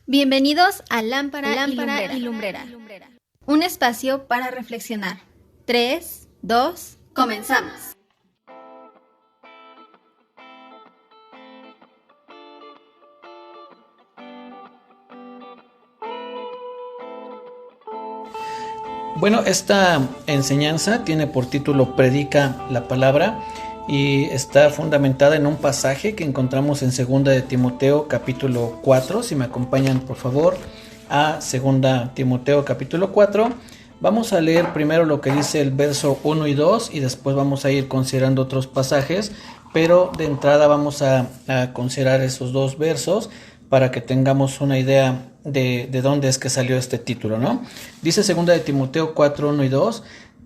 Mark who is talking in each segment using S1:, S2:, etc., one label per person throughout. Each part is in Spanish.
S1: Bienvenidos a Lámpara y Lumbrera, un espacio para reflexionar. 3, 2, comenzamos.
S2: Bueno, esta enseñanza tiene por título Predica la palabra y está fundamentada en un pasaje que encontramos en 2 de Timoteo capítulo 4. Si me acompañan por favor a 2 Timoteo capítulo 4, vamos a leer primero lo que dice el verso 1 y 2 y después vamos a ir considerando otros pasajes, pero de entrada vamos a considerar esos dos versos para que tengamos una idea de dónde es que salió este título, ¿no? Dice 2 de Timoteo 4, 1 y 2: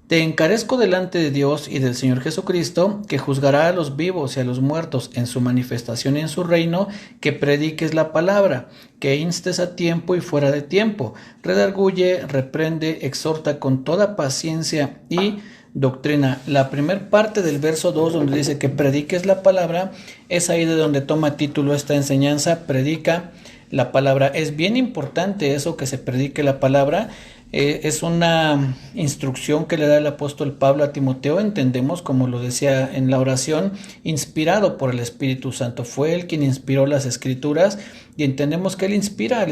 S2: Te encarezco delante de Dios y del Señor Jesucristo, que juzgará a los vivos y a los muertos en su manifestación y en su reino, que prediques la palabra, que instes a tiempo y fuera de tiempo, redarguye, reprende, exhorta con toda paciencia y doctrina. La primera parte del verso 2, donde dice que prediques la palabra, es ahí de donde toma título esta enseñanza, predica la palabra. Es bien importante eso, que se predique la palabra. Es una instrucción que le da el apóstol Pablo a Timoteo, entendemos, como lo decía en la oración, inspirado por el Espíritu Santo. Fue él quien inspiró las Escrituras y entendemos que él inspira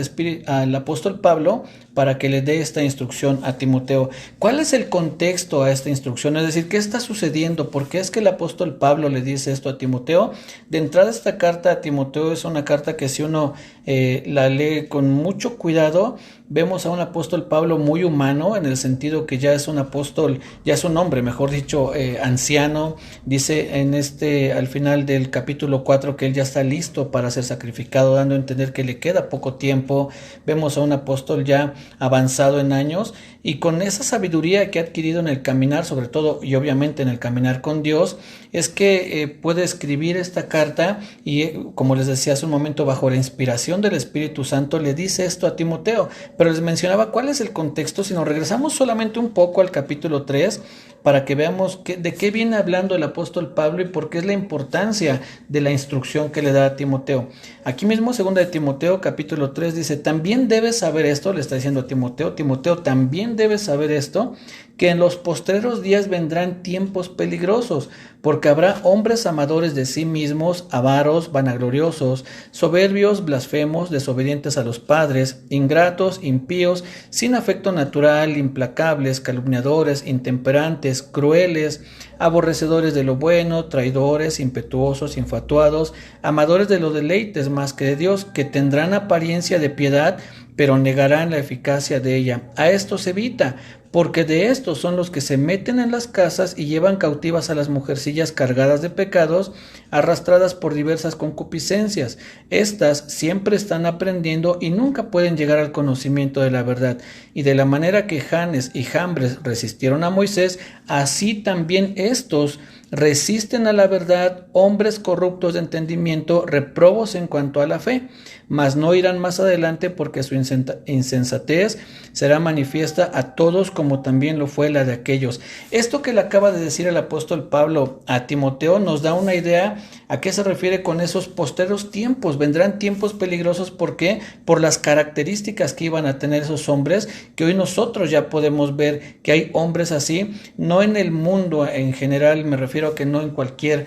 S2: al apóstol Pablo para que le dé esta instrucción a Timoteo. ¿Cuál es el contexto a esta instrucción? Es decir, ¿qué está sucediendo? ¿Por qué es que el apóstol Pablo le dice esto a Timoteo? De entrada, esta carta a Timoteo es una carta que si uno la lee con mucho cuidado, vemos a un apóstol Pablo muy humano, en el sentido que ya es un apóstol, ya es un hombre, mejor dicho, anciano. Dice al final del capítulo 4 que él ya está listo para ser sacrificado, dando a entender que le queda poco tiempo. Vemos a un apóstol ya avanzado en años y con esa sabiduría que ha adquirido en el caminar, sobre todo y obviamente en el caminar con Dios, es que puede escribir esta carta y como les decía hace un momento, bajo la inspiración del Espíritu Santo, le dice esto a Timoteo. Pero les mencionaba cuál es el contexto. Si nos regresamos solamente un poco al capítulo 3 para que veamos de qué viene hablando el apóstol Pablo y por qué es la importancia de la instrucción que le da a Timoteo. Aquí mismo, 2 de Timoteo capítulo 3 dice: también debes saber esto, le está diciendo a Timoteo, también debes saber esto, que en los postreros días vendrán tiempos peligrosos, porque habrá hombres amadores de sí mismos, avaros, vanagloriosos, soberbios, blasfemos, desobedientes a los padres, ingratos, impíos, sin afecto natural, implacables, calumniadores, intemperantes, crueles, aborrecedores de lo bueno, traidores, impetuosos, infatuados, amadores de los deleites más que de Dios, que tendrán apariencia de piedad, pero negarán la eficacia de ella. A estos evita, porque de estos son los que se meten en las casas y llevan cautivas a las mujercillas cargadas de pecados, arrastradas por diversas concupiscencias. Estas siempre están aprendiendo y nunca pueden llegar al conocimiento de la verdad. Y de la manera que Janes y Jambres resistieron a Moisés, así también estos resisten a la verdad, hombres corruptos de entendimiento, reprobos en cuanto a la fe, mas no irán más adelante, porque su insensatez será manifiesta a todos, como también lo fue la de aquellos. Esto que le acaba de decir el apóstol Pablo a Timoteo nos da una idea a qué se refiere con esos posteros tiempos. Vendrán tiempos peligrosos. ¿Por qué? Por las características que iban a tener esos hombres, que hoy nosotros ya podemos ver que hay hombres así, no en el mundo en general, me refiero a que no en cualquier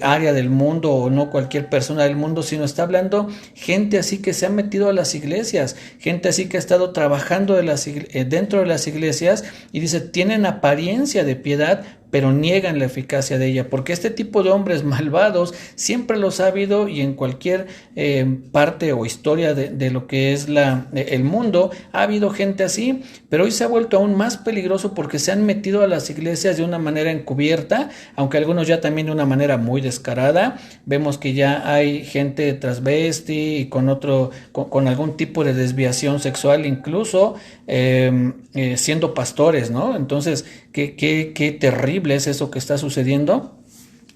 S2: área del mundo o no cualquier persona del mundo, sino está hablando gente así que se ha metido a las iglesias, gente así que ha estado trabajando dentro de las iglesias, y dice, tienen apariencia de piedad, pero niegan la eficacia de ella, porque este tipo de hombres malvados siempre los ha habido, y en cualquier parte o historia de lo que es el mundo ha habido gente así, pero hoy se ha vuelto aún más peligroso porque se han metido a las iglesias de una manera encubierta, aunque algunos ya también de una manera muy descarada. Vemos que ya hay gente transvesti y con algún tipo de desviación sexual, incluso siendo pastores, ¿no? Entonces, qué terrible es eso que está sucediendo.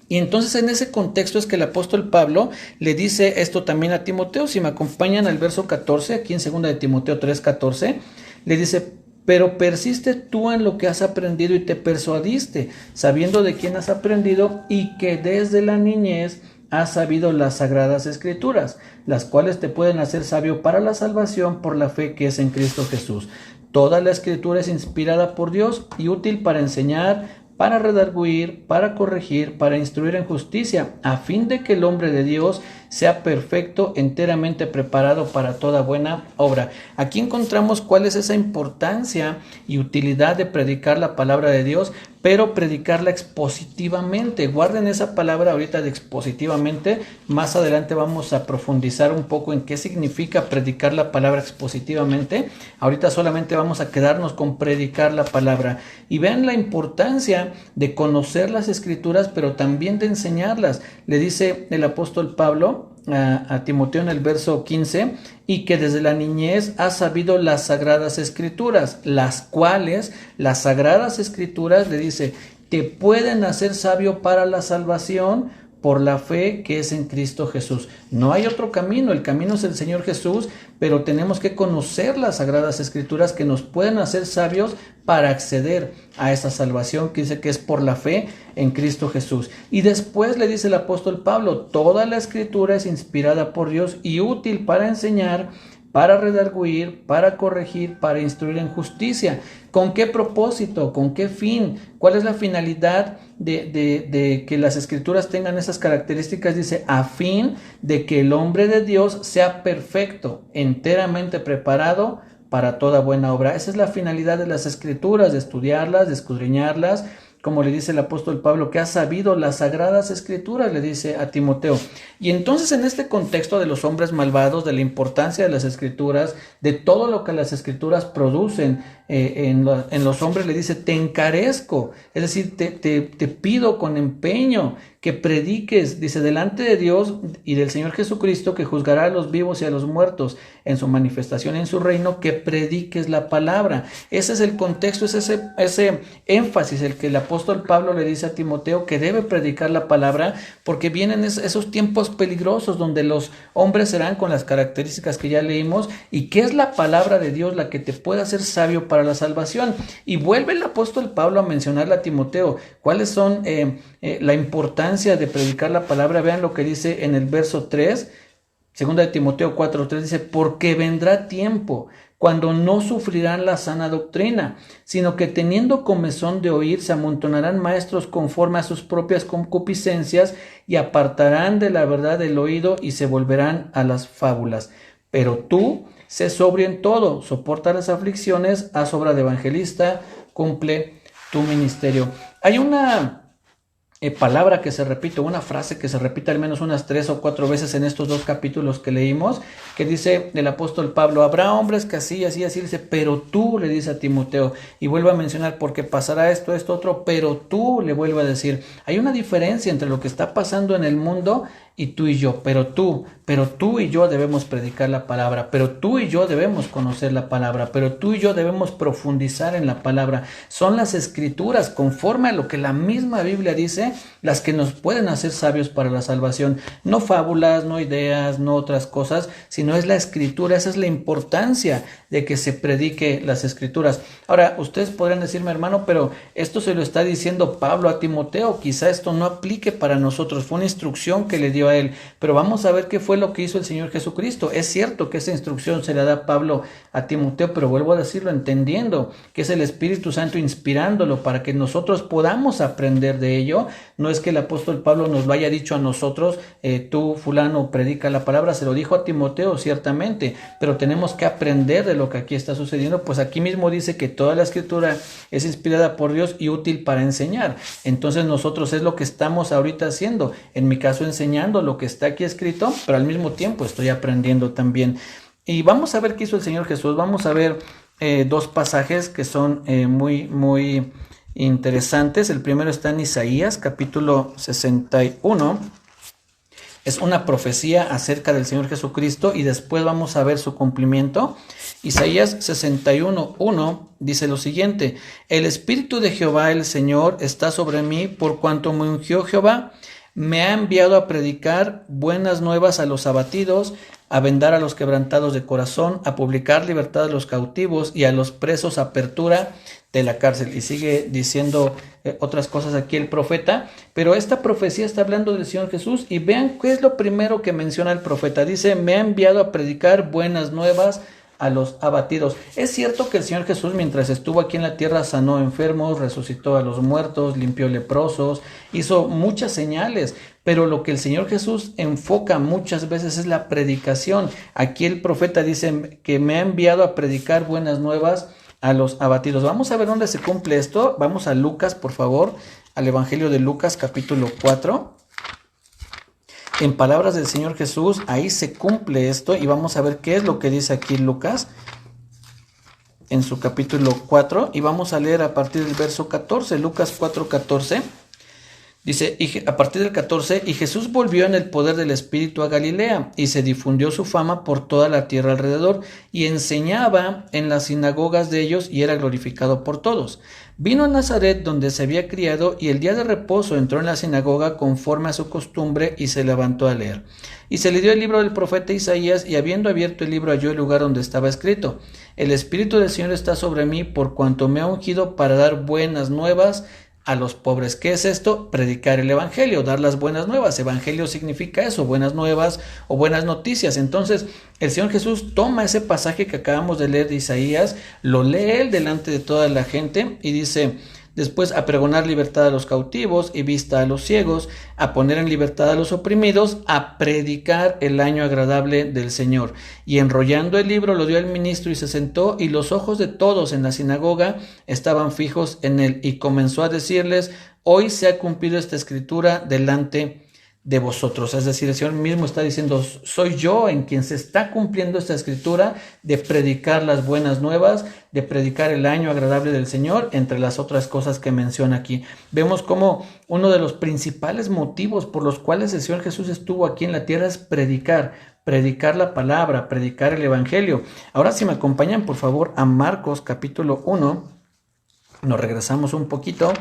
S2: Y entonces en ese contexto es que el apóstol Pablo le dice esto también a Timoteo. Si me acompañan al verso 14, aquí en 2 de Timoteo 3:14, le dice: pero persiste tú en lo que has aprendido y te persuadiste, sabiendo de quién has aprendido y que desde la niñez has sabido las sagradas escrituras, las cuales te pueden hacer sabio para la salvación por la fe que es en Cristo Jesús. Toda la escritura es inspirada por Dios y útil para enseñar, para redarguir, para corregir, para instruir en justicia, a fin de que el hombre de Dios sea perfecto, enteramente preparado para toda buena obra. Aquí encontramos cuál es esa importancia y utilidad de predicar la palabra de Dios, pero predicarla expositivamente. Guarden esa palabra ahorita de expositivamente. Más adelante vamos a profundizar un poco en qué significa predicar la palabra expositivamente. Ahorita solamente vamos a quedarnos con predicar la palabra. Y vean la importancia de conocer las escrituras, pero también de enseñarlas. Le dice el apóstol Pablo a Timoteo en el verso 15, y que desde la niñez has sabido las sagradas escrituras, las cuales, las sagradas escrituras, le dice, te pueden hacer sabio para la salvación por la fe que es en Cristo Jesús. No hay otro camino, el camino es el Señor Jesús, pero tenemos que conocer las sagradas escrituras que nos pueden hacer sabios para acceder a esa salvación que dice que es por la fe en Cristo Jesús. Y después le dice el apóstol Pablo, toda la escritura es inspirada por Dios y útil para enseñar, para redarguir, para corregir, para instruir en justicia. ¿Con qué propósito? ¿Con qué fin? ¿Cuál es la finalidad de que las escrituras tengan esas características? Dice, a fin de que el hombre de Dios sea perfecto, enteramente preparado para toda buena obra. Esa es la finalidad de las escrituras, de estudiarlas, de escudriñarlas, como le dice el apóstol Pablo, que ha sabido las sagradas escrituras, le dice a Timoteo. Y entonces en este contexto de los hombres malvados, de la importancia de las escrituras, de todo lo que las escrituras producen en los hombres, le dice, te encarezco, es decir, te pido con empeño que prediques, dice, delante de Dios y del Señor Jesucristo, que juzgará a los vivos y a los muertos en su manifestación en su reino, que prediques la palabra. Ese es el contexto, es ese énfasis el que el apóstol Pablo le dice a Timoteo, que debe predicar la palabra, porque vienen esos tiempos peligrosos donde los hombres serán con las características que ya leímos, y que es la palabra de Dios la que te puede hacer sabio para la salvación. Y vuelve el apóstol Pablo a mencionarle a Timoteo cuáles son la importancia de predicar la palabra. Vean lo que dice en el verso 3, segunda de Timoteo 4:3, dice, porque vendrá tiempo cuando no sufrirán la sana doctrina, sino que teniendo comezón de oír, se amontonarán maestros conforme a sus propias concupiscencias, y apartarán de la verdad el oído y se volverán a las fábulas. Pero tú, sé sobrio en todo, soporta las aflicciones, haz obra de evangelista, cumple tu ministerio. Hay una palabra que se repite, una frase que se repite al menos unas 3 o 4 veces en estos 2 capítulos que leímos, que dice el apóstol Pablo, habrá hombres que así, dice, pero tú, le dice a Timoteo, y vuelve a mencionar, porque pasará esto, otro, pero tú, le vuelve a decir. Hay una diferencia entre lo que está pasando en el mundo y tú y yo, pero tú y yo debemos predicar la palabra, pero tú y yo debemos conocer la palabra, pero tú y yo debemos profundizar en la palabra. Son las escrituras, conforme a lo que la misma Biblia dice, las que nos pueden hacer sabios para la salvación. No fábulas, no ideas, no otras cosas, sino es la escritura. Esa es la importancia de que se predique las escrituras. Ahora, ustedes podrían decirme, hermano, pero esto se lo está diciendo Pablo a Timoteo, quizá esto no aplique para nosotros, fue una instrucción que le dio a él, pero vamos a ver qué fue lo que hizo el Señor Jesucristo. Es cierto que esa instrucción se la da Pablo a Timoteo, pero vuelvo a decirlo entendiendo que es el Espíritu Santo inspirándolo para que nosotros podamos aprender de ello. No es que el apóstol Pablo nos lo haya dicho a nosotros, tú fulano predica la palabra, se lo dijo a Timoteo ciertamente, pero tenemos que aprender de lo que aquí está sucediendo. Pues aquí mismo dice que toda la escritura es inspirada por Dios y útil para enseñar. Entonces nosotros es lo que estamos ahorita haciendo, en mi caso enseñando lo que está aquí escrito, pero al mismo tiempo estoy aprendiendo también. Y vamos a ver qué hizo el Señor Jesús. Vamos a ver 2 pasajes que son muy interesantes. El primero está en Isaías capítulo 61. Es una profecía acerca del Señor Jesucristo y después vamos a ver su cumplimiento. Isaías 61:1 dice lo siguiente: el Espíritu de Jehová el Señor está sobre mí, por cuanto me ungió Jehová. Me ha enviado a predicar buenas nuevas a los abatidos, a vendar a los quebrantados de corazón, a publicar libertad a los cautivos y a los presos apertura de la cárcel. Y sigue diciendo otras cosas aquí el profeta, pero esta profecía está hablando del Señor Jesús, y vean qué es lo primero que menciona el profeta. Dice: me ha enviado a predicar buenas nuevas a los abatidos. Es cierto que el Señor Jesús, mientras estuvo aquí en la tierra, sanó enfermos, resucitó a los muertos, limpió leprosos, hizo muchas señales, pero lo que el Señor Jesús enfoca muchas veces es la predicación. Aquí el profeta dice que me ha enviado a predicar buenas nuevas a los abatidos. Vamos a ver dónde se cumple esto. Vamos a Lucas, por favor, al Evangelio de Lucas, capítulo 4. En palabras del Señor Jesús, ahí se cumple esto, y vamos a ver qué es lo que dice aquí Lucas en su capítulo 4, y vamos a leer a partir del verso 14, Lucas 4:14. Dice, a partir del 14, y Jesús volvió en el poder del Espíritu a Galilea, y se difundió su fama por toda la tierra alrededor, y enseñaba en las sinagogas de ellos, y era glorificado por todos. Vino a Nazaret, donde se había criado, y el día de reposo entró en la sinagoga conforme a su costumbre, y se levantó a leer. Y se le dio el libro del profeta Isaías, y habiendo abierto el libro halló el lugar donde estaba escrito: el Espíritu del Señor está sobre mí, por cuanto me ha ungido para dar buenas nuevas a los pobres. ¿Qué es esto? Predicar el evangelio, dar las buenas nuevas. Evangelio significa eso, buenas nuevas o buenas noticias. Entonces, el Señor Jesús toma ese pasaje que acabamos de leer de Isaías, lo lee él delante de toda la gente y dice: después, a pregonar libertad a los cautivos y vista a los ciegos, a poner en libertad a los oprimidos, a predicar el año agradable del Señor. Y enrollando el libro lo dio al ministro y se sentó, y los ojos de todos en la sinagoga estaban fijos en él. Y comenzó a decirles: hoy se ha cumplido esta escritura delante de vosotros. Es decir, el Señor mismo está diciendo: soy yo en quien se está cumpliendo esta escritura de predicar las buenas nuevas, de predicar el año agradable del Señor, entre las otras cosas que menciona aquí. Vemos cómo uno de los principales motivos por los cuales el Señor Jesús estuvo aquí en la tierra es predicar la palabra, predicar el evangelio. Ahora, si me acompañan por favor a Marcos capítulo 1, nos regresamos un poquito.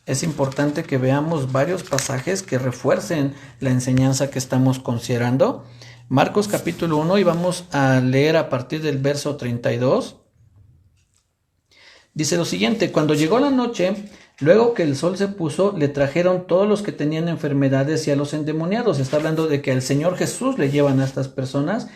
S2: Es importante que veamos varios pasajes que refuercen la enseñanza que estamos considerando. Marcos capítulo 1, y vamos a leer a partir del verso 32. Dice lo siguiente: cuando llegó la noche, luego que el sol se puso, le trajeron todos los que tenían enfermedades y a los endemoniados. Está hablando de que al Señor Jesús le llevan a estas personas.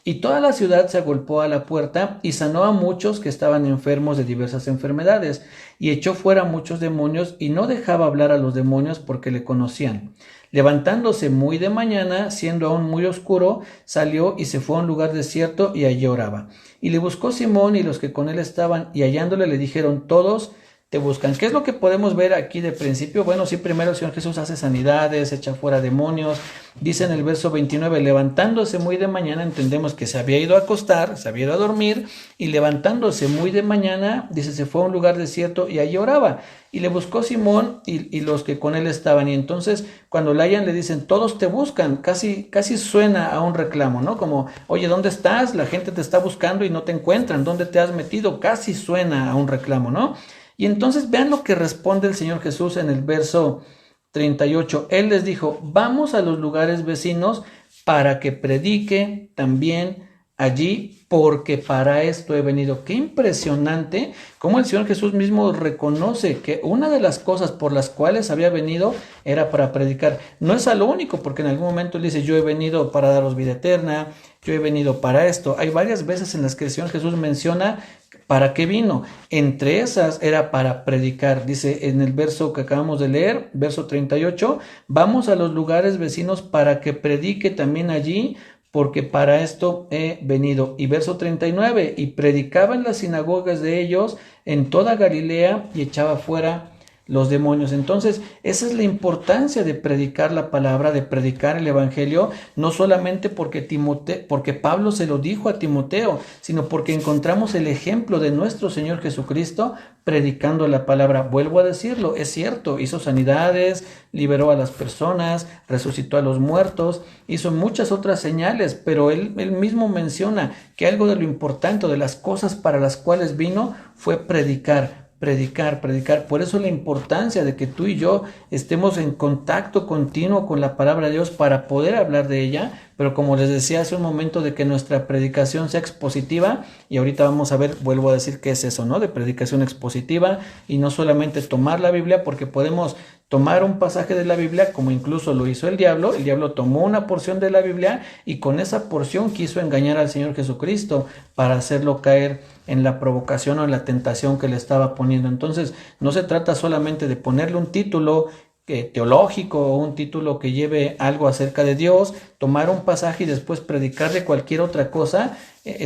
S2: Y toda la ciudad se agolpó a la puerta y sanó a muchos que estaban enfermos de diversas enfermedades, y echó fuera muchos demonios, y no dejaba hablar a los demonios porque le conocían. Levantándose muy de mañana, siendo aún muy oscuro, salió y se fue a un lugar desierto, y allí oraba. Y le buscó Simón y los que con él estaban, y hallándole le dijeron: todos te buscan. ¿Qué es lo que podemos ver aquí de principio? Bueno, sí, primero el Señor Jesús hace sanidades, echa fuera demonios. Dice en el verso 29, levantándose muy de mañana, entendemos que se había ido a acostar, se había ido a dormir, y levantándose muy de mañana, dice, se fue a un lugar desierto y allí oraba. Y le buscó Simón y los que con él estaban. Y entonces, cuando le hallan, le dicen: todos te buscan. Casi suena a un reclamo, ¿no? Como: oye, ¿dónde estás? La gente te está buscando y no te encuentran. ¿Dónde te has metido? Casi suena a un reclamo, ¿no? Y entonces vean lo que responde el Señor Jesús en el verso 38. Él les dijo: vamos a los lugares vecinos para que predique también allí, porque para esto he venido. Qué impresionante cómo el Señor Jesús mismo reconoce que una de las cosas por las cuales había venido era para predicar. No es a lo único, porque en algún momento él dice: yo he venido para daros vida eterna, yo he venido para esto. Hay varias veces en las que el Señor Jesús menciona ¿para qué vino? Entre esas era para predicar. Dice en el verso que acabamos de leer, verso 38, vamos a los lugares vecinos para que predique también allí, porque para esto he venido. Y verso 39, y predicaba en las sinagogas de ellos en toda Galilea y echaba fuera los demonios. Entonces, esa es la importancia de predicar la palabra, de predicar el evangelio, no solamente porque Pablo se lo dijo a Timoteo, sino porque encontramos el ejemplo de nuestro Señor Jesucristo predicando la palabra. Vuelvo a decirlo, es cierto, hizo sanidades, liberó a las personas, resucitó a los muertos, hizo muchas otras señales, pero él mismo menciona que algo de lo importante, de las cosas para las cuales vino, fue predicar predicar. Por eso la importancia de que tú y yo estemos en contacto continuo con la palabra de Dios para poder hablar de ella, pero como les decía hace un momento, de que nuestra predicación sea expositiva, y ahorita vamos a ver, vuelvo a decir qué es eso, ¿no? De predicación expositiva, y no solamente tomar la Biblia, porque podemos tomar un pasaje de la Biblia, como incluso lo hizo el diablo tomó una porción de la Biblia y con esa porción quiso engañar al Señor Jesucristo para hacerlo caer en la provocación o en la tentación que le estaba poniendo. Entonces, no se trata solamente de ponerle un título teológico o un título que lleve algo acerca de Dios, tomar un pasaje y después predicar de cualquier otra cosa,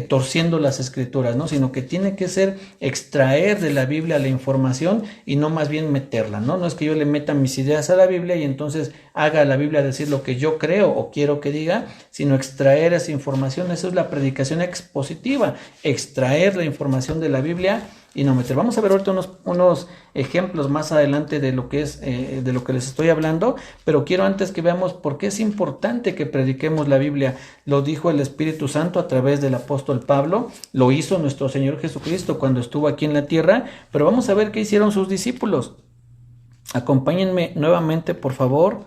S2: torciendo las escrituras, ¿no? Sino que tiene que ser extraer de la Biblia la información y no más bien meterla, ¿no? No es que yo le meta mis ideas a la Biblia y entonces haga a la Biblia decir lo que yo creo o quiero que diga, sino extraer esa información. Eso es la predicación expositiva, extraer la información de la Biblia y no meter. Vamos a ver ahorita unos ejemplos más adelante de lo que es, de lo que les estoy hablando, pero quiero antes que veamos por qué es importante que prediquemos la Biblia. Lo dijo el Espíritu Santo a través del apóstol Pablo, lo hizo nuestro Señor Jesucristo cuando estuvo aquí en la tierra, pero vamos a ver qué hicieron sus discípulos. Acompáñenme nuevamente, por favor,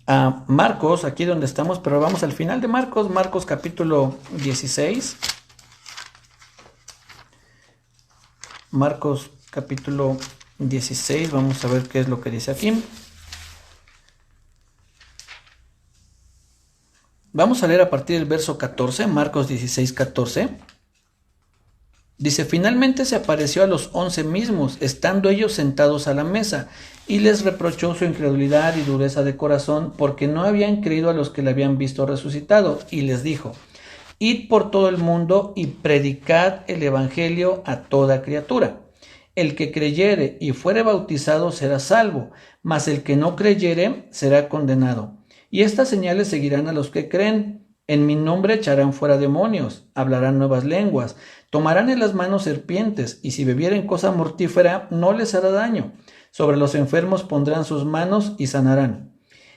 S2: a Marcos, aquí donde estamos, pero vamos al final de Marcos capítulo 16. Marcos capítulo 16, vamos a ver qué es lo que dice aquí. Vamos a leer a partir del verso 14, Marcos 16, 14. Dice: finalmente se apareció a los 11 mismos, estando ellos sentados a la mesa, y les reprochó su incredulidad y dureza de corazón, porque no habían creído a los que le habían visto resucitado, y les dijo: id por todo el mundo y predicad el evangelio a toda criatura. El que creyere y fuere bautizado será salvo, mas el que no creyere será condenado. Y estas señales seguirán a los que creen: en mi nombre echarán fuera demonios, hablarán nuevas lenguas, tomarán en las manos serpientes, y si bebieren cosa mortífera no les hará daño. Sobre los enfermos pondrán sus manos y sanarán.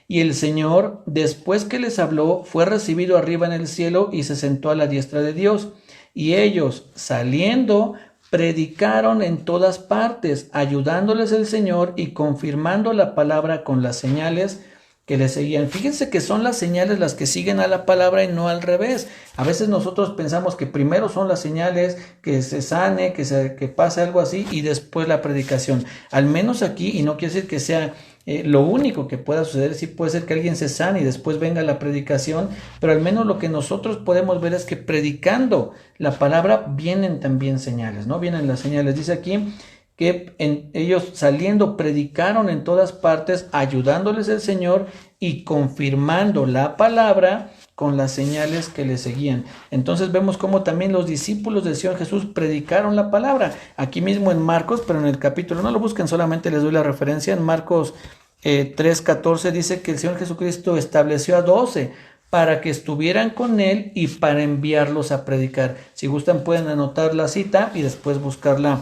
S2: Y el Señor, después que les habló, fue recibido arriba en el cielo y se sentó a la diestra de Dios. Y ellos, saliendo, predicaron en todas partes, ayudándoles el Señor y confirmando la palabra con las señales que le seguían. Fíjense que son las señales las que siguen a la palabra y no al revés. A veces nosotros pensamos que primero son las señales, que se sane, que pase algo así, y después la predicación. Al menos aquí, y no quiere decir que sea lo único que pueda suceder, sí puede ser que alguien se sane y después venga la predicación, pero al menos lo que nosotros podemos ver es que predicando la palabra vienen también señales, ¿no? Vienen las señales. Dice aquí que ellos saliendo predicaron en todas partes, ayudándoles el Señor y confirmando la palabra con las señales que le seguían. Entonces vemos cómo también los discípulos del Señor Jesús predicaron la palabra. Aquí mismo en Marcos, pero en el capítulo, no lo busquen, solamente les doy la referencia. En Marcos 3:14 dice que el Señor Jesucristo estableció a 12 para que estuvieran con Él y para enviarlos a predicar. Si gustan pueden anotar la cita y después buscarla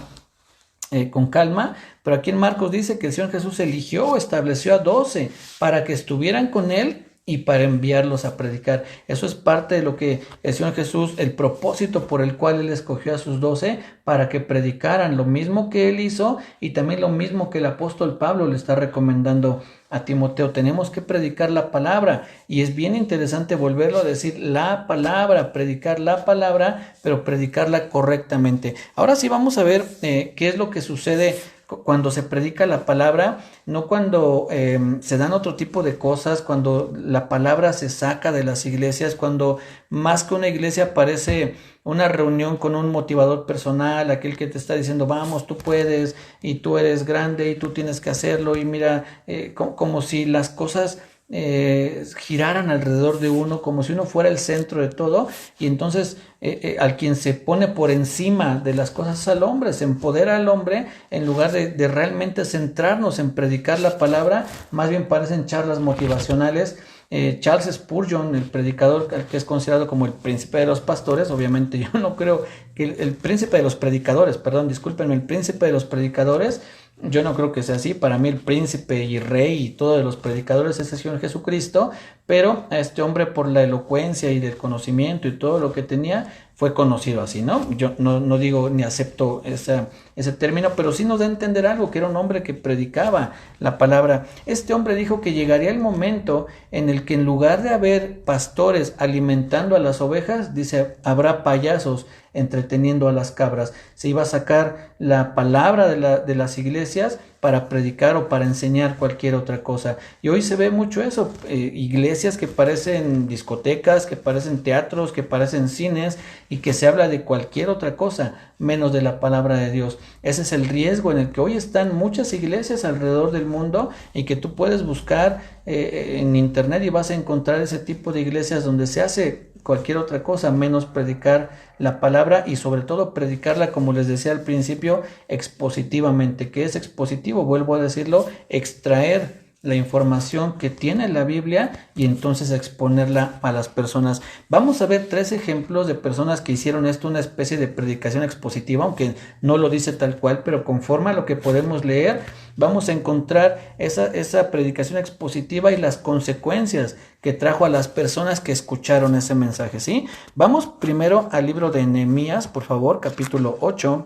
S2: con calma, pero aquí en Marcos dice que el Señor Jesús eligió, estableció a 12 para que estuvieran con Él y para enviarlos a predicar. Eso es parte de lo que el Señor Jesús, el propósito por el cual Él escogió a sus 12, para que predicaran lo mismo que Él hizo y también lo mismo que el apóstol Pablo le está recomendando a Timoteo. Tenemos que predicar la palabra, y es bien interesante volverlo a decir, la palabra, predicar la palabra, pero predicarla correctamente. Ahora sí vamos a ver qué es lo que sucede cuando se predica la palabra, no cuando se dan otro tipo de cosas, cuando la palabra se saca de las iglesias, cuando más que una iglesia parece una reunión con un motivador personal, aquel que te está diciendo, vamos, tú puedes, y tú eres grande, y tú tienes que hacerlo, y mira, como si las cosas giraran alrededor de uno, como si uno fuera el centro de todo, y entonces al quien se pone por encima de las cosas es al hombre, se empodera al hombre en lugar de realmente centrarnos en predicar la palabra. Más bien parecen charlas motivacionales. Charles Spurgeon, el predicador que es considerado como el príncipe de los pastores, obviamente yo no creo que el príncipe de los predicadores, perdón, discúlpenme, el príncipe de los predicadores, yo no creo que sea así. Para mí el príncipe y rey y todos los predicadores es el Señor Jesucristo, pero a este hombre, por la elocuencia y del conocimiento y todo lo que tenía, fue conocido así, ¿no? Yo no digo ni acepto ese término, pero sí nos da a entender algo, que era un hombre que predicaba la palabra. Este hombre dijo que llegaría el momento en el que, en lugar de haber pastores alimentando a las ovejas, dice, habrá payasos entreteniendo a las cabras. Se iba a sacar la palabra de las iglesias para predicar o para enseñar cualquier otra cosa. Y hoy se ve mucho eso, iglesias que parecen discotecas, que parecen teatros, que parecen cines, y que se habla de cualquier otra cosa menos de la palabra de Dios. Ese es el riesgo en el que hoy están muchas iglesias alrededor del mundo, y que tú puedes buscar en internet y vas a encontrar ese tipo de iglesias donde se hace cualquier otra cosa menos predicar la palabra, y sobre todo predicarla, como les decía al principio, expositivamente. ¿Qué es expositivo? Vuelvo a decirlo, extraer la información que tiene la Biblia y entonces exponerla a las personas. Vamos a ver 3 ejemplos de personas que hicieron esto, una especie de predicación expositiva, aunque no lo dice tal cual, pero conforme a lo que podemos leer, vamos a encontrar esa predicación expositiva y las consecuencias que trajo a las personas que escucharon ese mensaje, ¿sí? Vamos primero al libro de Nehemías, por favor, capítulo 8.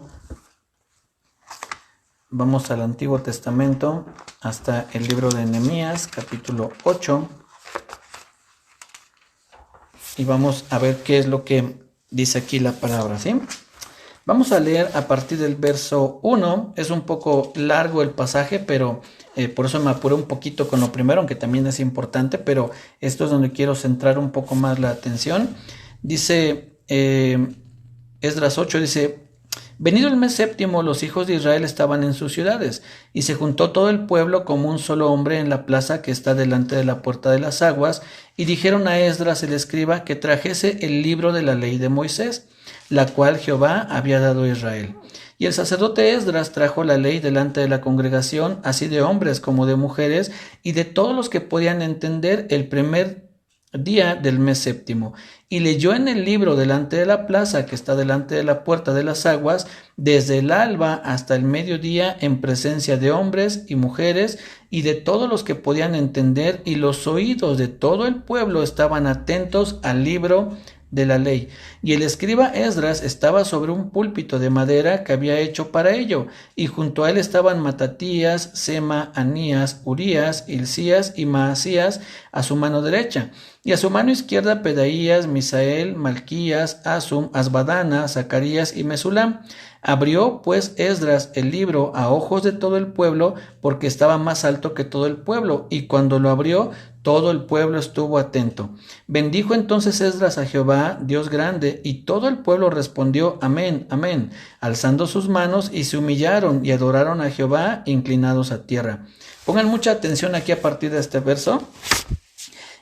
S2: Vamos al Antiguo Testamento hasta el libro de Nehemías, capítulo 8. Y vamos a ver qué es lo que dice aquí la palabra, ¿sí? Vamos a leer a partir del verso 1. Es un poco largo el pasaje, pero por eso me apuré un poquito con lo primero, aunque también es importante, pero esto es donde quiero centrar un poco más la atención. Dice Esdras 8, dice: Venido el mes séptimo, los hijos de Israel estaban en sus ciudades, y se juntó todo el pueblo como un solo hombre en la plaza que está delante de la puerta de las aguas, y dijeron a Esdras el escriba que trajese el libro de la ley de Moisés, la cual Jehová había dado a Israel. Y el sacerdote Esdras trajo la ley delante de la congregación, así de hombres como de mujeres, y de todos los que podían entender, el primer día del mes séptimo, y leyó en el libro delante de la plaza que está delante de la puerta de las aguas, desde el alba hasta el mediodía, en presencia de hombres y mujeres y de todos los que podían entender, y los oídos de todo el pueblo estaban atentos al libro de la ley. Y el escriba Esdras estaba sobre un púlpito de madera que había hecho para ello, y junto a él estaban Matatías, Sema, Anías, Urías, Hilcías y Maasías a su mano derecha, y a su mano izquierda Pedaías, Misael, Malquías, Asum, Asbadana, Zacarías y Mesulam. Abrió pues Esdras el libro a ojos de todo el pueblo, porque estaba más alto que todo el pueblo, y cuando lo abrió, todo el pueblo estuvo atento. Bendijo entonces Esdras a Jehová, Dios grande, y todo el pueblo respondió: Amén, amén, alzando sus manos, y se humillaron y adoraron a Jehová, inclinados a tierra. Pongan mucha atención aquí a partir de este verso.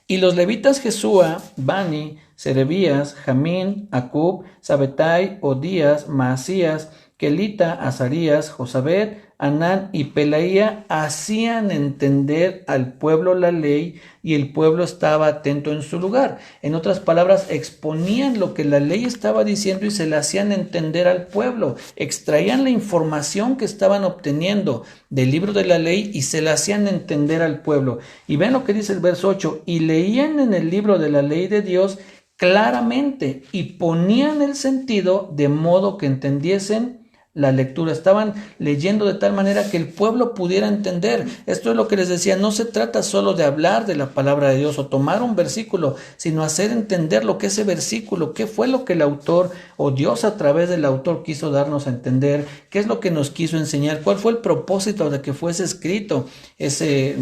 S2: Y los levitas Jesúa, Bani, Serebías, Jamín, Acub, Sabetai, Odías, Maasías, Kelita, Azarías, Josabed, Anán y Pelaía hacían entender al pueblo la ley, y el pueblo estaba atento en su lugar. En otras palabras, exponían lo que la ley estaba diciendo y se la hacían entender al pueblo. Extraían la información que estaban obteniendo del libro de la ley y se la hacían entender al pueblo. Y ven lo que dice el verso 8: y leían en el libro de la ley de Dios claramente, y ponían el sentido de modo que entendiesen la lectura. Estaban leyendo de tal manera que el pueblo pudiera entender. Esto es lo que les decía, no se trata solo de hablar de la palabra de Dios o tomar un versículo, sino hacer entender lo que ese versículo, qué fue lo que el autor o Dios a través del autor quiso darnos a entender, qué es lo que nos quiso enseñar, cuál fue el propósito de que fuese escrito ese,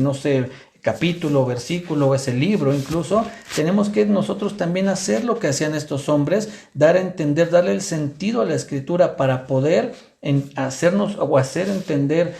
S2: capítulo, versículo, ese libro. Incluso tenemos que nosotros también hacer lo que hacían estos hombres, dar a entender, darle el sentido a la escritura para poder hacernos o hacer entender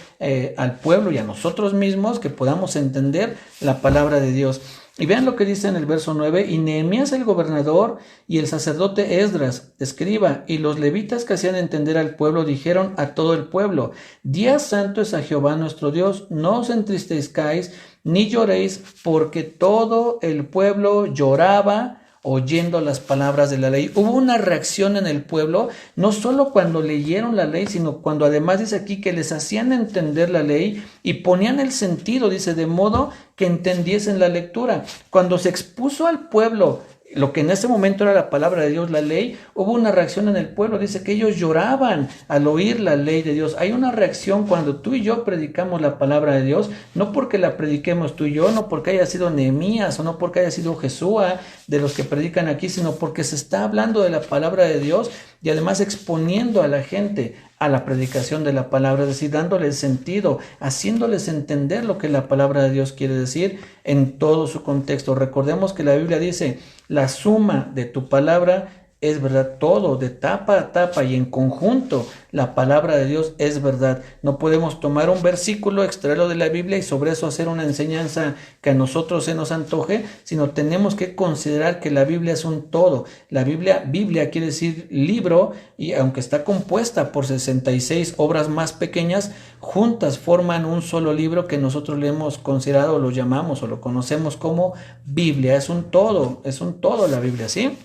S2: al pueblo y a nosotros mismos, que podamos entender la palabra de Dios. Y vean lo que dice en el verso 9: y Nehemías el gobernador y el sacerdote Esdras, escriba, y los levitas que hacían entender al pueblo dijeron a todo el pueblo: Día santo es a Jehová nuestro Dios, no os entristezcáis ni lloréis, porque todo el pueblo lloraba oyendo las palabras de la ley. Hubo una reacción en el pueblo, no solo cuando leyeron la ley, sino cuando además dice aquí que les hacían entender la ley y ponían el sentido, dice, de modo que entendiesen la lectura. Cuando se expuso al pueblo lo que en ese momento era la palabra de Dios, la ley, hubo una reacción en el pueblo. Dice que ellos lloraban al oír la ley de Dios. Hay una reacción cuando tú y yo predicamos la palabra de Dios, no porque la prediquemos tú y yo, no porque haya sido Nehemías o no porque haya sido Jesúa de los que predican aquí, sino porque se está hablando de la palabra de Dios y además exponiendo a la gente a la predicación de la palabra, es decir, dándoles sentido, haciéndoles entender lo que la palabra de Dios quiere decir en todo su contexto. Recordemos que la Biblia dice, la suma de tu palabra es verdad, todo, de tapa a tapa y en conjunto, la palabra de Dios es verdad. No podemos tomar un versículo, extraerlo de la Biblia y sobre eso hacer una enseñanza que a nosotros se nos antoje, sino tenemos que considerar que la Biblia es un todo. La Biblia quiere decir libro, y aunque está compuesta por 66 obras más pequeñas, juntas forman un solo libro que nosotros le hemos considerado, lo llamamos o lo conocemos como Biblia. Es un todo la Biblia, ¿sí?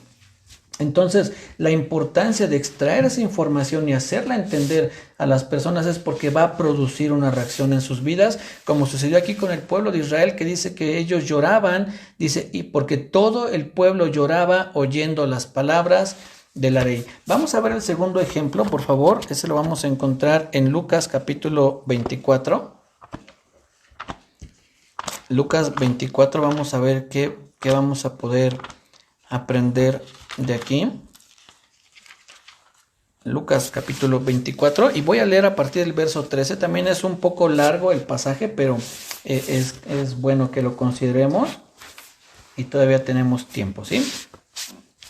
S2: Entonces, la importancia de extraer esa información y hacerla entender a las personas es porque va a producir una reacción en sus vidas, como sucedió aquí con el pueblo de Israel, que dice que ellos lloraban, dice, y porque todo el pueblo lloraba oyendo las palabras de la ley. Vamos a ver el segundo ejemplo, por favor. Ese lo vamos a encontrar en Lucas capítulo 24. Lucas 24, vamos a ver qué vamos a poder aprender de aquí. Lucas capítulo 24, y voy a leer a partir del verso 13. También es un poco largo el pasaje, pero es bueno que lo consideremos y todavía tenemos tiempo, ¿sí?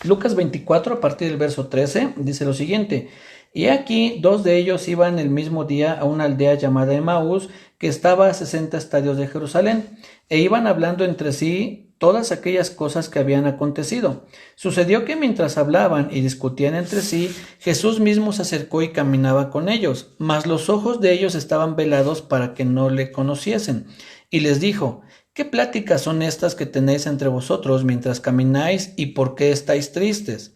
S2: Lucas 24, a partir del verso 13, dice lo siguiente: y aquí 2 de ellos iban el mismo día a una aldea llamada Emaús, que estaba a 60 estadios de Jerusalén, e iban hablando entre sí todas aquellas cosas que habían acontecido. Sucedió que mientras hablaban y discutían entre sí, Jesús mismo se acercó y caminaba con ellos, mas los ojos de ellos estaban velados para que no le conociesen. Y les dijo: ¿qué pláticas son estas que tenéis entre vosotros mientras camináis, y por qué estáis tristes?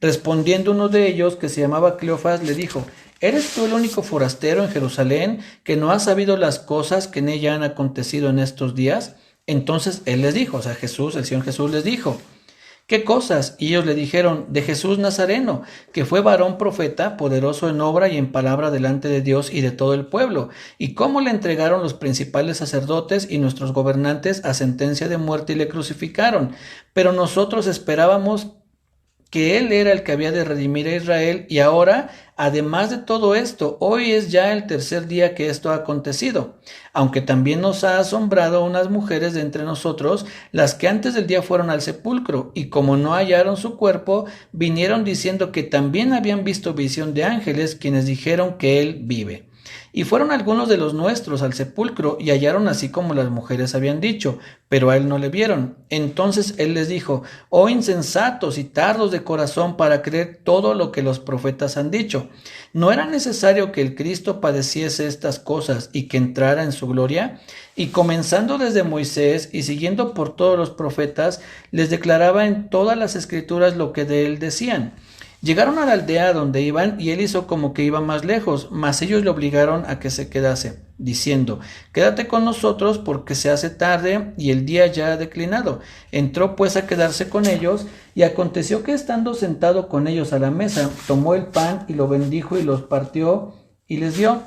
S2: Respondiendo uno de ellos, que se llamaba Cleofas, le dijo: ¿eres tú el único forastero en Jerusalén que no ha sabido las cosas que en ella han acontecido en estos días? Entonces él les dijo, o sea, el Señor Jesús les dijo: ¿qué cosas? Y ellos le dijeron: de Jesús Nazareno, que fue varón profeta, poderoso en obra y en palabra delante de Dios y de todo el pueblo, y cómo le entregaron los principales sacerdotes y nuestros gobernantes a sentencia de muerte y le crucificaron. Pero nosotros esperábamos que él era el que había de redimir a Israel, y ahora, además de todo esto, hoy es ya el 3er día que esto ha acontecido. Aunque también nos ha asombrado unas mujeres de entre nosotros, las que antes del día fueron al sepulcro, y como no hallaron su cuerpo, vinieron diciendo que también habían visto visión de ángeles, quienes dijeron que él vive. Y fueron algunos de los nuestros al sepulcro y hallaron así como las mujeres habían dicho, pero a él no le vieron. Entonces él les dijo: oh insensatos y tardos de corazón para creer todo lo que los profetas han dicho. ¿No era necesario que el Cristo padeciese estas cosas y que entrara en su gloria? Y comenzando desde Moisés y siguiendo por todos los profetas, les declaraba en todas las escrituras lo que de él decían. Llegaron a la aldea donde iban, y él hizo como que iba más lejos, mas ellos le obligaron a que se quedase, diciendo: quédate con nosotros, porque se hace tarde y el día ya ha declinado. Entró pues a quedarse con ellos, y aconteció que estando sentado con ellos a la mesa, tomó el pan y lo bendijo y los partió y les dio.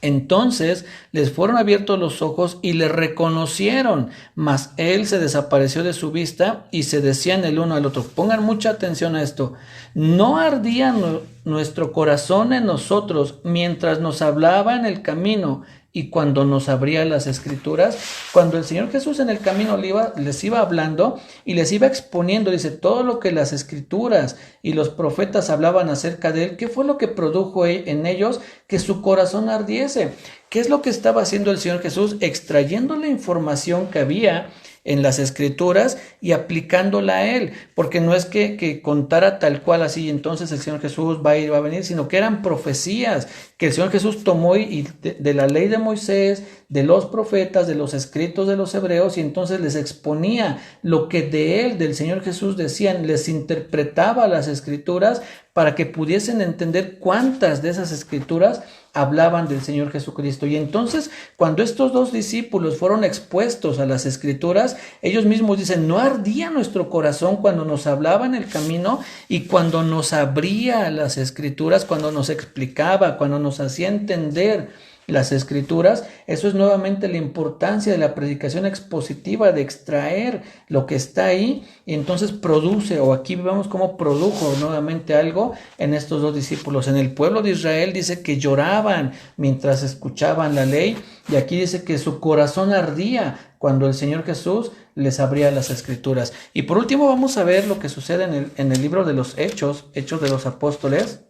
S2: Entonces les fueron abiertos los ojos y le reconocieron, mas él se desapareció de su vista, y se decían el uno al otro. Pongan mucha atención a esto: ¿no ardía nuestro corazón en nosotros mientras nos hablaba en el camino y cuando nos abría las escrituras? Cuando el Señor Jesús en el camino les iba hablando y les iba exponiendo, dice, todo lo que las escrituras y los profetas hablaban acerca de él, ¿qué fue lo que produjo en ellos? Que su corazón ardiese. ¿Qué es lo que estaba haciendo el Señor Jesús? Extrayendo la información que había en las escrituras y aplicándola a él, porque no es que contara tal cual así, entonces el Señor Jesús va a ir, va a venir, sino que eran profecías que el Señor Jesús tomó de la ley de Moisés, de los profetas, de los escritos de los hebreos, y entonces les exponía lo que de él, del Señor Jesús decían, les interpretaba las escrituras para que pudiesen entender cuántas de esas escrituras hablaban del Señor Jesucristo. Y entonces, cuando estos dos discípulos fueron expuestos a las escrituras, ellos mismos dicen, no ardía nuestro corazón cuando nos hablaba en el camino y cuando nos abría las escrituras, cuando nos explicaba, cuando nos hacía entender las escrituras. Eso es nuevamente la importancia de la predicación expositiva, de extraer lo que está ahí y entonces produce, o aquí vemos cómo produjo nuevamente algo en estos dos discípulos. En el pueblo de Israel dice que lloraban mientras escuchaban la ley, y aquí dice que su corazón ardía cuando el Señor Jesús les abría las escrituras. Y por último vamos a ver lo que sucede en el libro de los Hechos de los Apóstoles.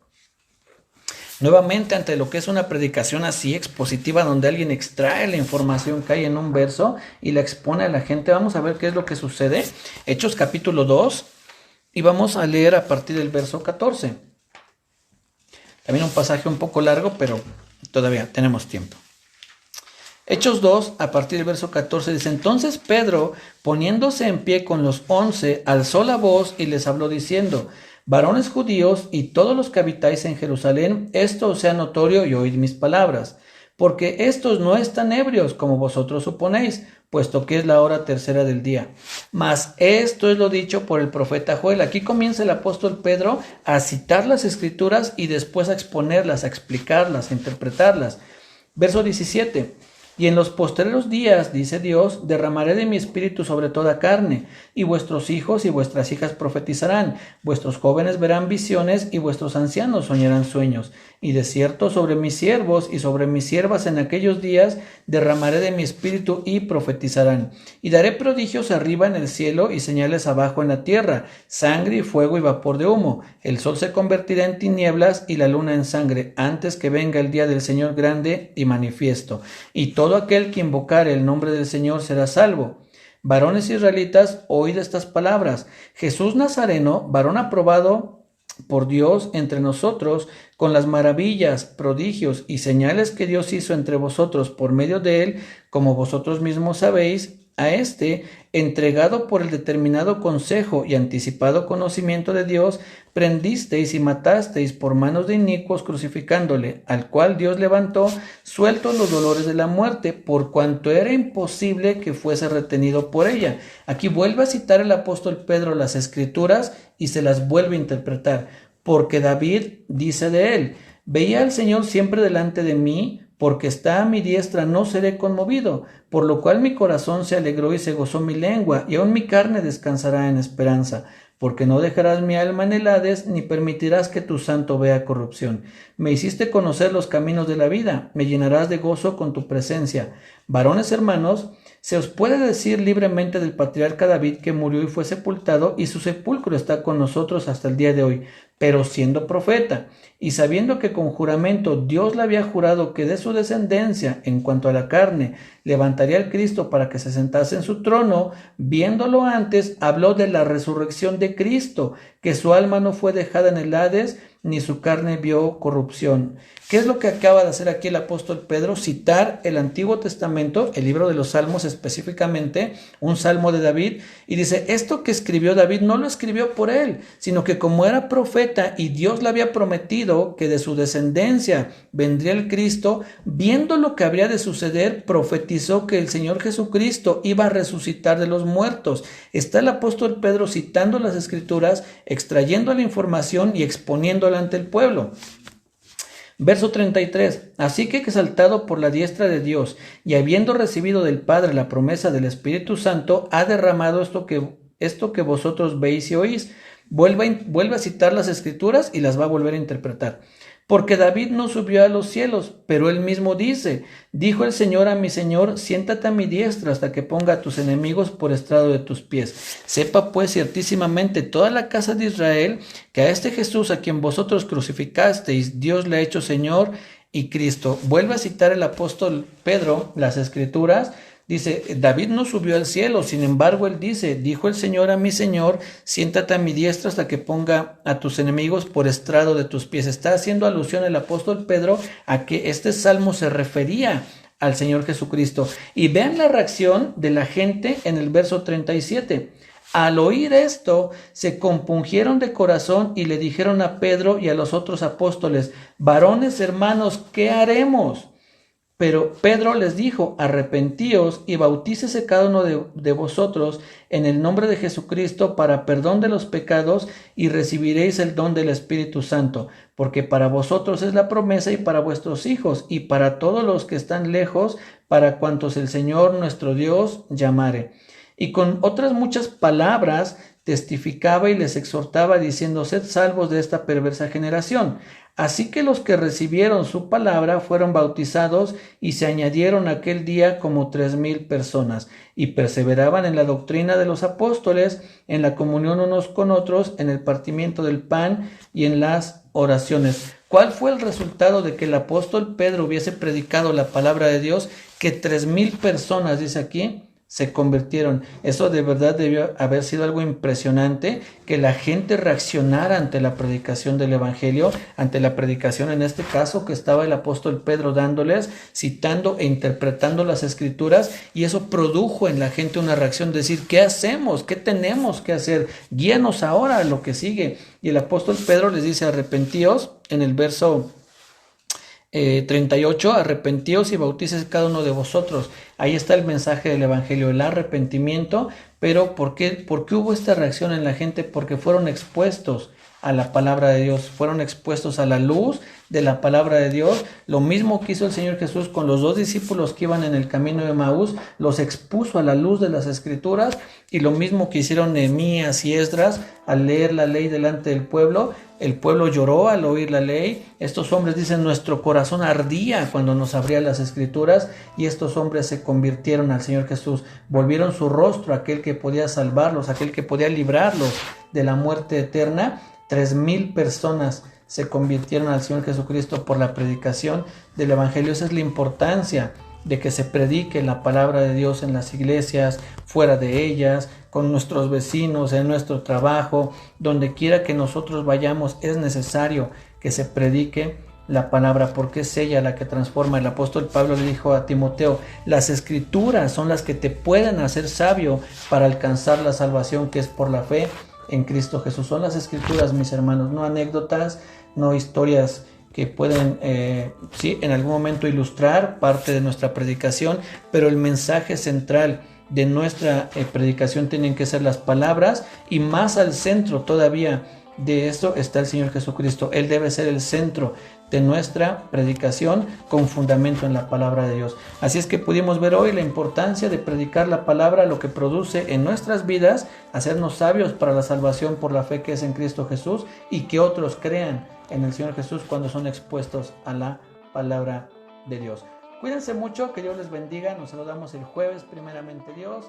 S2: Nuevamente, ante lo que es una predicación así expositiva, donde alguien extrae la información que hay en un verso y la expone a la gente, vamos a ver qué es lo que sucede. Hechos capítulo 2, y vamos a leer a partir del verso 14. También un pasaje un poco largo, pero todavía tenemos tiempo. Hechos 2, a partir del verso 14, dice: Entonces Pedro, poniéndose en pie con los 11, alzó la voz y les habló diciendo: Varones judíos y todos los que habitáis en Jerusalén, esto os sea notorio y oíd mis palabras, porque estos no están ebrios como vosotros suponéis, puesto que es la hora tercera del día. Mas esto es lo dicho por el profeta Joel. Aquí comienza el apóstol Pedro a citar las escrituras y después a exponerlas, a explicarlas, a interpretarlas. Verso 17. Y en los postreros días, dice Dios, derramaré de mi espíritu sobre toda carne, y vuestros hijos y vuestras hijas profetizarán, vuestros jóvenes verán visiones, y vuestros ancianos soñarán sueños. Y de cierto sobre mis siervos y sobre mis siervas en aquellos días derramaré de mi espíritu y profetizarán. Y daré prodigios arriba en el cielo y señales abajo en la tierra, sangre y fuego y vapor de humo. El sol se convertirá en tinieblas y la luna en sangre, antes que venga el día del Señor grande y manifiesto. Y todo aquel que invocare el nombre del Señor será salvo. Varones israelitas, oíd estas palabras. Jesús Nazareno, varón aprobado por Dios entre nosotros, con las maravillas, prodigios y señales que Dios hizo entre vosotros por medio de él, como vosotros mismos sabéis, a este, entregado por el determinado consejo y anticipado conocimiento de Dios, prendisteis y matasteis por manos de inicuos crucificándole, al cual Dios levantó, sueltos los dolores de la muerte, por cuanto era imposible que fuese retenido por ella. Aquí vuelve a citar el apóstol Pedro las escrituras y se las vuelve a interpretar, porque David dice de él: veía al Señor siempre delante de mí, porque está a mi diestra no seré conmovido, por lo cual mi corazón se alegró y se gozó mi lengua, y aun mi carne descansará en esperanza, porque no dejarás mi alma en el Hades, ni permitirás que tu santo vea corrupción. Me hiciste conocer los caminos de la vida, me llenarás de gozo con tu presencia. Varones hermanos, se os puede decir libremente del patriarca David, que murió y fue sepultado, y su sepulcro está con nosotros hasta el día de hoy. Pero siendo profeta, y sabiendo que con juramento Dios le había jurado que de su descendencia, en cuanto a la carne, levantaría al Cristo para que se sentase en su trono, viéndolo antes, habló de la resurrección de Cristo, que su alma no fue dejada en el Hades, ni su carne vio corrupción. ¿Qué es lo que acaba de hacer aquí el apóstol Pedro? Citar el Antiguo Testamento, el libro de los Salmos específicamente, un salmo de David, y dice: esto que escribió David no lo escribió por él, sino que como era profeta y Dios le había prometido que de su descendencia vendría el Cristo, viendo lo que habría de suceder, profetizó que el Señor Jesucristo iba a resucitar de los muertos. Está el apóstol Pedro citando las escrituras, extrayendo la información y exponiéndola ante el pueblo. Verso 33. Así que exaltado por la diestra de Dios y habiendo recibido del Padre la promesa del Espíritu Santo, ha derramado esto que vosotros veis y oís. Vuelve a citar las escrituras y las va a volver a interpretar. Porque David no subió a los cielos, pero él mismo dice: dijo el Señor a mi Señor, siéntate a mi diestra hasta que ponga a tus enemigos por estrado de tus pies. Sepa pues ciertísimamente toda la casa de Israel que a este Jesús a quien vosotros crucificasteis, Dios le ha hecho Señor y Cristo. Vuelve a citar el apóstol Pedro las escrituras, Dice, David no subió al cielo, sin embargo él dice, dijo el Señor a mi Señor, siéntate a mi diestra hasta que ponga a tus enemigos por estrado de tus pies. Está haciendo alusión el apóstol Pedro a que este salmo se refería al Señor Jesucristo. Y vean la reacción de la gente en el verso 37. Al oír esto, se compungieron de corazón y le dijeron a Pedro y a los otros apóstoles, varones hermanos, ¿qué haremos? Pero Pedro les dijo, arrepentíos y bautícese cada uno de vosotros en el nombre de Jesucristo para perdón de los pecados y recibiréis el don del Espíritu Santo, porque para vosotros es la promesa y para vuestros hijos y para todos los que están lejos, para cuantos el Señor nuestro Dios llamare. Y con otras muchas palabras testificaba y les exhortaba diciendo, sed salvos de esta perversa generación. Así que los que recibieron su palabra fueron bautizados y se añadieron aquel día como 3,000 personas y perseveraban en la doctrina de los apóstoles, en la comunión unos con otros, en el partimiento del pan y en las oraciones. ¿Cuál fue el resultado de que el apóstol Pedro hubiese predicado la palabra de Dios? Que 3,000 personas, dice aquí, se convirtieron. Eso de verdad debió haber sido algo impresionante, que la gente reaccionara ante la predicación del evangelio, ante la predicación en este caso que estaba el apóstol Pedro dándoles, citando e interpretando las escrituras, y eso produjo en la gente una reacción, decir, ¿qué hacemos? ¿Qué tenemos que hacer? Guíanos ahora a lo que sigue. Y el apóstol Pedro les dice, arrepentíos, en el verso 38, arrepentíos y bautícese cada uno de vosotros. Ahí está el mensaje del evangelio, el arrepentimiento. Pero ¿por qué hubo esta reacción en la gente? Porque fueron expuestos a la palabra de Dios, fueron expuestos a la luz de la palabra de Dios. Lo mismo que hizo el Señor Jesús con los 2 discípulos que iban en el camino de Emaús, los expuso a la luz de las escrituras, y lo mismo que hicieron Nehemías y Esdras al leer la ley delante del pueblo. El pueblo lloró al oír la ley. Estos hombres dicen, nuestro corazón ardía cuando nos abría las escrituras, y estos hombres se convirtieron al Señor Jesús, volvieron su rostro a aquel que podía salvarlos, aquel que podía librarlos de la muerte eterna. 3,000 personas se convirtieron al Señor Jesucristo por la predicación del evangelio. Esa es la importancia de que se predique la palabra de Dios en las iglesias, fuera de ellas, con nuestros vecinos, en nuestro trabajo, donde quiera que nosotros vayamos, es necesario que se predique la palabra, porque es ella la que transforma. El apóstol Pablo le dijo a Timoteo, las escrituras son las que te pueden hacer sabio para alcanzar la salvación que es por la fe en Cristo Jesús. Son las escrituras, mis hermanos, no anécdotas, no historias que pueden, sí, en algún momento ilustrar parte de nuestra predicación, pero el mensaje central de nuestra predicación tienen que ser las palabras, y más al centro todavía de esto está el Señor Jesucristo. Él debe ser el centro de nuestra predicación con fundamento en la palabra de Dios. Así es que pudimos ver hoy la importancia de predicar la palabra, lo que produce en nuestras vidas, hacernos sabios para la salvación por la fe que es en Cristo Jesús, y que otros crean en el Señor Jesús cuando son expuestos a la palabra de Dios. Cuídense mucho, que Dios les bendiga. Nos saludamos el jueves, primeramente Dios.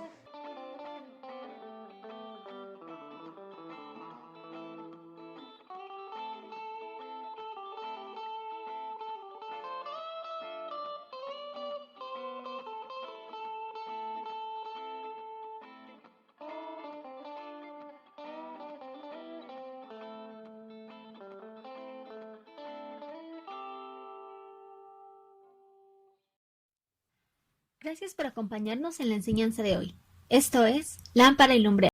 S1: Gracias por acompañarnos en la enseñanza de hoy. Esto es Lámpara y Lumbrera.